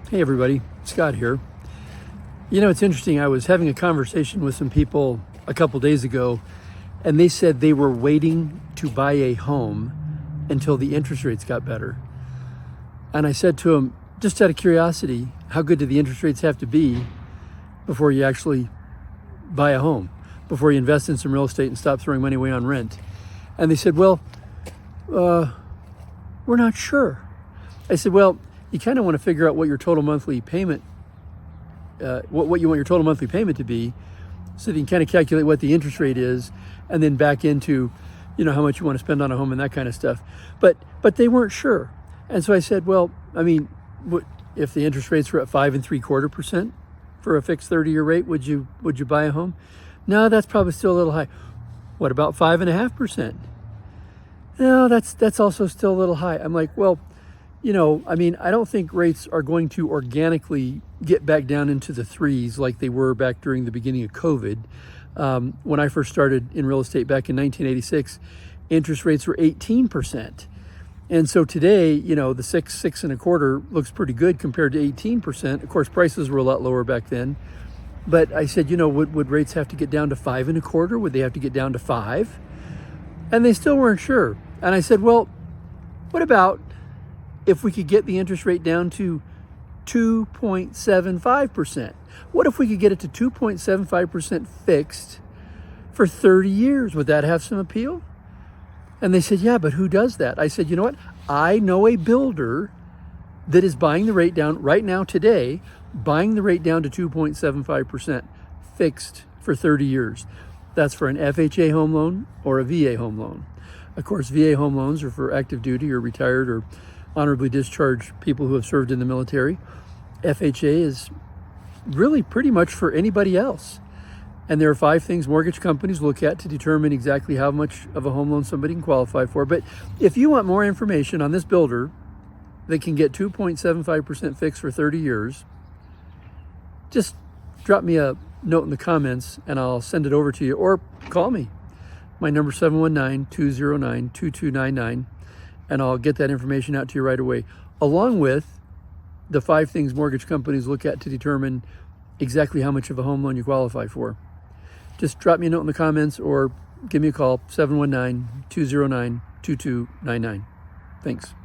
Hey everybody, Scott here. You know, it's interesting. I was having a conversation with some people a couple days ago, and they said they were waiting to buy a home until the interest rates got better. And I said to them, just out of curiosity, how good do the interest rates have to be before you actually buy a home, before you invest in some real estate and stop throwing money away on rent? And they said, well, we're not sure. I said, well, you kind of want to figure out what your total monthly payment, what you want your total monthly payment to be, so that you can kind of calculate what the interest rate is, and then back into, how much you want to spend on a home and that kind of stuff. But they weren't sure, and so I said, well, I mean, if the interest rates were at 5.75% for a fixed 30-year rate, would you buy a home? No, that's probably still a little high. What about 5.5%? No, that's also still a little high. I'm like, well, I don't think rates are going to organically get back down into the threes like they were back during the beginning of COVID. When I first started in real estate back in 1986, interest rates were 18%. And so today, the 6.25 looks pretty good compared to 18%. Of course, prices were a lot lower back then. But I said, would rates have to get down to 5.25? Would they have to get down to 5? And they still weren't sure. And I said, well, what about if we could get the interest rate down to 2.75%? What if we could get it to 2.75% fixed for 30 years? Would that have some appeal? And they said, yeah, but who does that? I said, you know what? I know a builder that is buying the rate down right now today, buying the rate down to 2.75% fixed for 30 years. That's for an FHA home loan or a VA home loan. Of course, VA home loans are for active duty or retired or honorably discharged people who have served in the military. FHA is really pretty much for anybody else. And there are 5 things mortgage companies look at to determine exactly how much of a home loan somebody can qualify for. But if you want more information on this builder that can get 2.75% fixed for 30 years, just drop me a note in the comments and I'll send it over to you, or call me. My number is 719-209-2299. And I'll get that information out to you right away, along with the 5 things mortgage companies look at to determine exactly how much of a home loan you qualify for. Just drop me a note in the comments or give me a call, 719-209-2299. Thanks.